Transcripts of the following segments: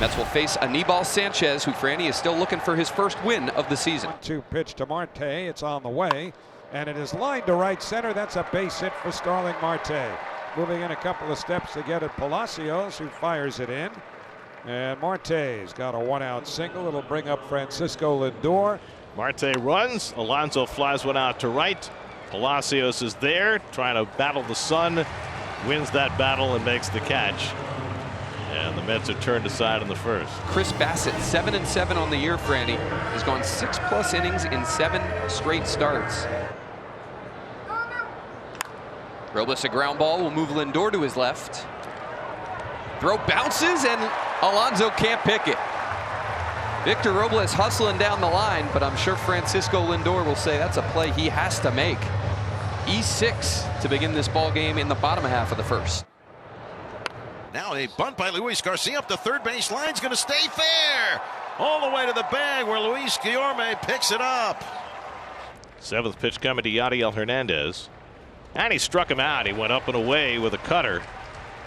Mets will face Anibal Sanchez, who Franny is still looking for his first win of the season. 1-2 pitch to Marte. It's on the way, and it is lined to right center. That's a base hit for Starling Marte. Moving in a couple of steps to get it, Palacios, who fires it in. And Marte's got a one-out single. It'll bring up Francisco Lindor. Marte runs. Alonso flies one out to right. Palacios is there, trying to battle the sun. Wins that battle and makes the catch. And the Mets are turned aside in the first. Chris Bassitt, 7-7 on the year, Franny. Has gone 6+ innings in 7 straight starts. Robles, a ground ball, will move Lindor to his left. Throw bounces, and Alonso can't pick it. Victor Robles hustling down the line, but I'm sure Francisco Lindor will say that's a play he has to make. E6 to begin this ball game in the bottom half of the first. Now a bunt by Luis Garcia up the third base line. Is going to stay fair. All the way to the bag where Luis Guillorme picks it up. 7th pitch coming to Yadiel Hernandez. And he struck him out. He went up and away with a cutter.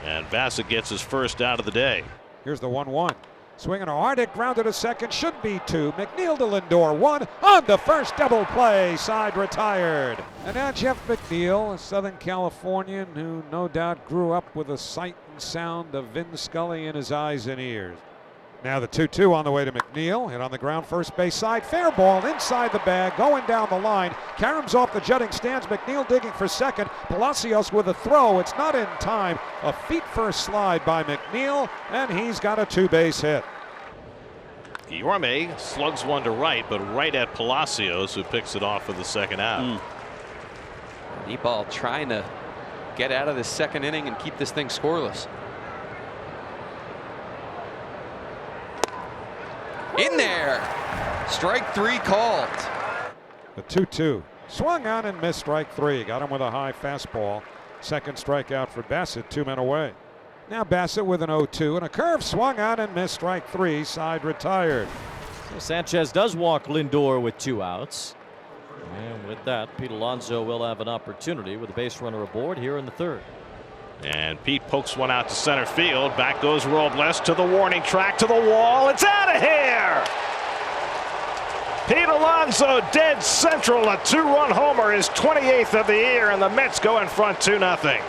And Bassitt gets his first out of the day. Here's the 1-1. Swinging a hard hit, grounded to second, should be 2. McNeil to Lindor, 1 on the first double play. Side retired. And now Jeff McNeil, a Southern Californian who no doubt grew up with the sight and sound of Vin Scully in his eyes and ears. Now the 2-2 on the way to McNeil. Hit on the ground, first base side. Fair ball inside the bag, going down the line. Karam's off the jutting stands. McNeil digging for second. Palacios with a throw. It's not in time. A feet-first slide by McNeil, and he's got a 2-base hit. Guillorme slugs one to right, but right at Palacios, who picks it off for the second out. Anibal trying to get out of this second inning and keep this thing scoreless. In there. Strike 3 called. The 2-2. Swung on and missed strike 3. Got him with a high fastball. Second strikeout for Bassitt, 2 men away. Now Bassitt with an 0-2 and a curve, swung on and missed strike 3. Side retired. So Sanchez does walk Lindor with 2 outs. And with that, Pete Alonso will have an opportunity with a base runner aboard here in the 3rd. And Pete pokes one out to center field. Back goes Robles to the warning track, to the wall. It's out of here. Pete Alonso dead central. A 2-run homer, his 28th of the year, and the Mets go in front 2-0.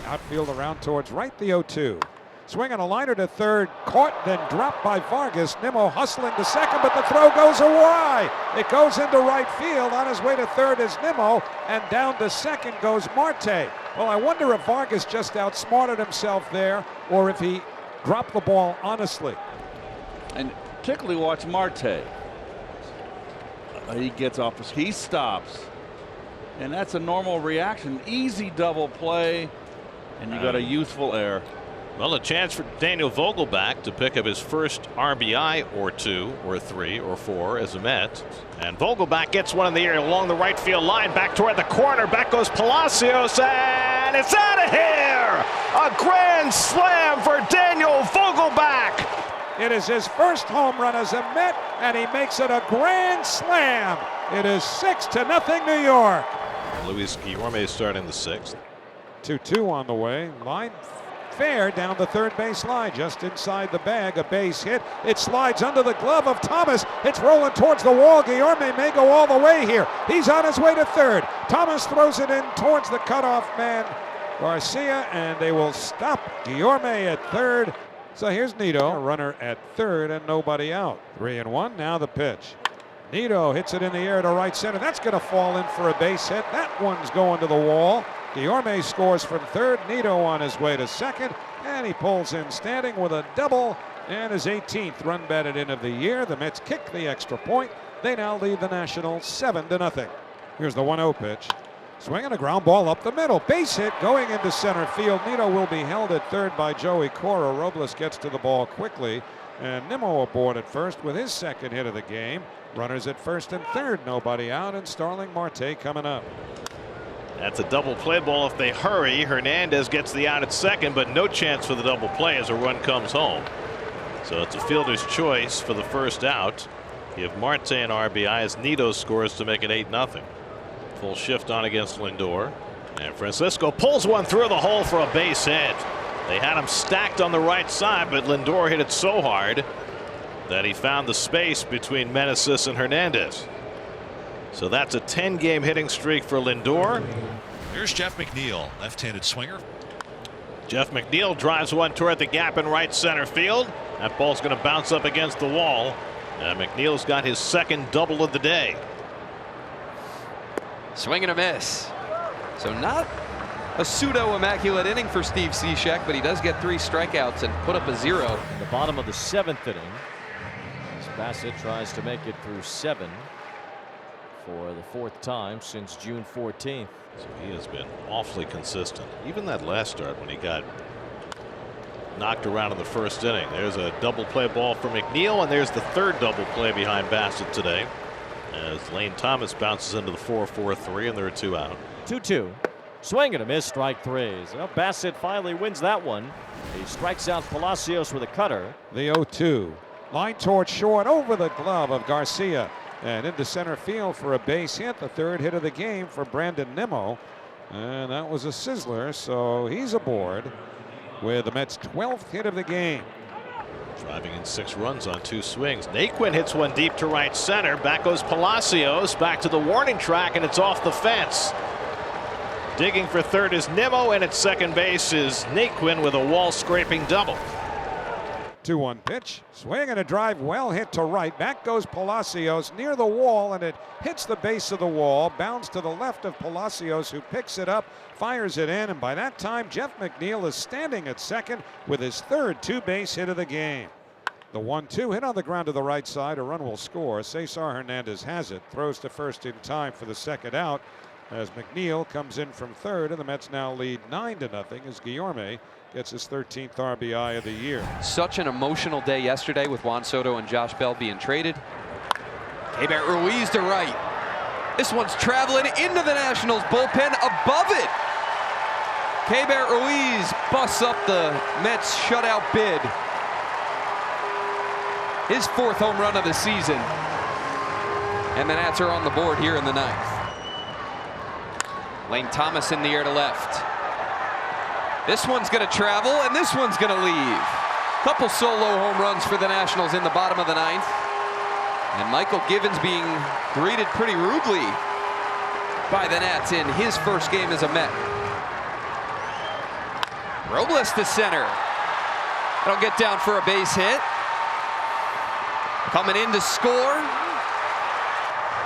Outfield around towards right, the 0-2. Swinging a liner to third, caught, then dropped by Vargas. Nimmo hustling to second, but the throw goes awry. It goes into right field. On his way to third is Nimmo, and down to second goes Marte. Well, I wonder if Vargas just outsmarted himself there, or if he dropped the ball honestly. And particularly watch Marte. He gets off, he stops, and that's a normal reaction. Easy double play, and you got a useful error. Well, a chance for Daniel Vogelbach to pick up his first RBI or 2 or 3 or 4 as a Met. And Vogelbach gets one in the air along the right field line, back toward the corner. Back goes Palacios, and it's out of here! A grand slam for Daniel Vogelbach. It is his first home run as a Met, and he makes it a grand slam. It is 6-0 New York. Luis Guillorme starting the 6th. 2-2 on the way. Line fair down the third base line, just inside the bag. A base hit. It slides under the glove of Thomas. It's rolling towards the wall. Guillorme may go all the way here. He's on his way to third. Thomas throws it in towards the cutoff man, Garcia, and they will stop Guillorme at third. So here's Nito, a runner at third and nobody out. 3-1. Now the pitch. Nito hits it in the air to right center. That's going to fall in for a base hit. That one's going to the wall. Guillorme scores from third. Nito on his way to second, and he pulls in standing with a double and his 18th run batted in of the year. The Mets kick the extra point. They now lead the Nationals 7-0. Here's the 1-0 pitch. Swinging a ground ball up the middle. Base hit going into center field. Nito will be held at third by Joey Cora. Robles gets to the ball quickly, and Nimmo aboard at first with his second hit of the game. Runners at first and third, nobody out, and Starling Marte coming up. That's a double play ball if they hurry. Hernandez gets the out at second, but no chance for the double play as a run comes home. So it's a fielder's choice for the first out. Give Marte an RBI as Nito scores to make it 8-0. Full shift on against Lindor. And Francisco pulls one through the hole for a base hit. They had him stacked on the right side, but Lindor hit it so hard that he found the space between Meneses and Hernandez. So that's a 10-game hitting streak for Lindor. Here's Jeff McNeil, left-handed swinger. Jeff McNeil drives one toward the gap in right center field. That ball's going to bounce up against the wall. McNeil's got his second double of the day. Swing and a miss. So not a pseudo immaculate inning for Steve Cishek, but he does get 3 strikeouts and put up a 0. In the bottom of the 7th inning, as Bassitt tries to make it through 7 for the 4th time since June 14th. So he has been awfully consistent. Even that last start when he got knocked around in the 1st inning. There's a double play ball for McNeil, and there's the 3rd double play behind Bassitt today, as Lane Thomas bounces into the 4-4-3, and there are 2 out. 2-2. Swing and a miss, strike 3. Well, Bassitt finally wins that one. He strikes out Palacios with a cutter. The 0-2. Line towards short, over the glove of Garcia, and into center field for a base hit. The 3rd hit of the game for Brandon Nimmo, and that was a sizzler, so he's aboard with the Mets' 12th hit of the game. Driving in 6 runs on 2 swings. Naquin hits one deep to right center. Back goes Palacios, back to the warning track, and it's off the fence. Digging for 3rd is Nimmo, and at second base is Naquin with a wall-scraping double. 2-1 pitch. Swing and a drive, well hit to right. Back goes Palacios near the wall, and it hits the base of the wall. Bounds to the left of Palacios, who picks it up, fires it in, and by that time Jeff McNeil is standing at second with his 3rd 2-base hit of the game. The 1-2 hit on the ground to the right side. A run will score. Cesar Hernandez has it. Throws to first in time for the 2nd out, as McNeil comes in from 3rd, and the Mets now lead 9-0 as Guillorme gets his 13th RBI of the year. Such an emotional day yesterday with Juan Soto and Josh Bell being traded. Keibert Ruiz to right. This one's traveling into the Nationals bullpen above it. Keibert Ruiz busts up the Mets shutout bid. His 4th home run of the season. And the Nats are on the board here in the 9th. Lane Thomas in the air to left. This one's going to travel, and this one's going to leave. Couple solo home runs for the Nationals in the bottom of the 9th. And Michael Givens being greeted pretty rudely by the Nats in his 1st game as a Met. Robles to center. That'll get down for a base hit. Coming in to score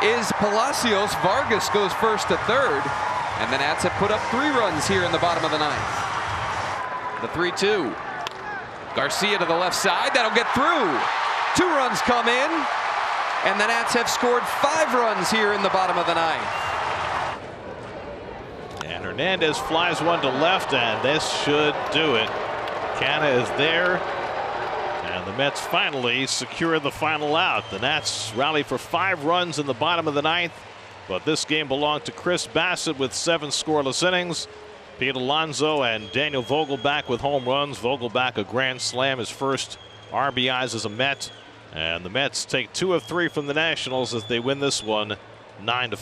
is Palacios. Vargas goes 1st to 3rd. And the Nats have put up 3 runs here in the bottom of the 9th. The 3-2. Garcia to the left side. That'll get through. 2 runs come in. And the Nats have scored 5 runs here in the bottom of the 9th. And Hernandez flies one to left, and this should do it. Canna is there. And the Mets finally secure the final out. The Nats rally for 5 runs in the bottom of the 9th. But this game belonged to Chris Bassitt with 7 scoreless innings. Pete Alonso and Daniel Vogelbach with home runs. Vogelbach a grand slam, his 1st RBIs as a Met. And the Mets take 2 of 3 from the Nationals as they win this one 9-5.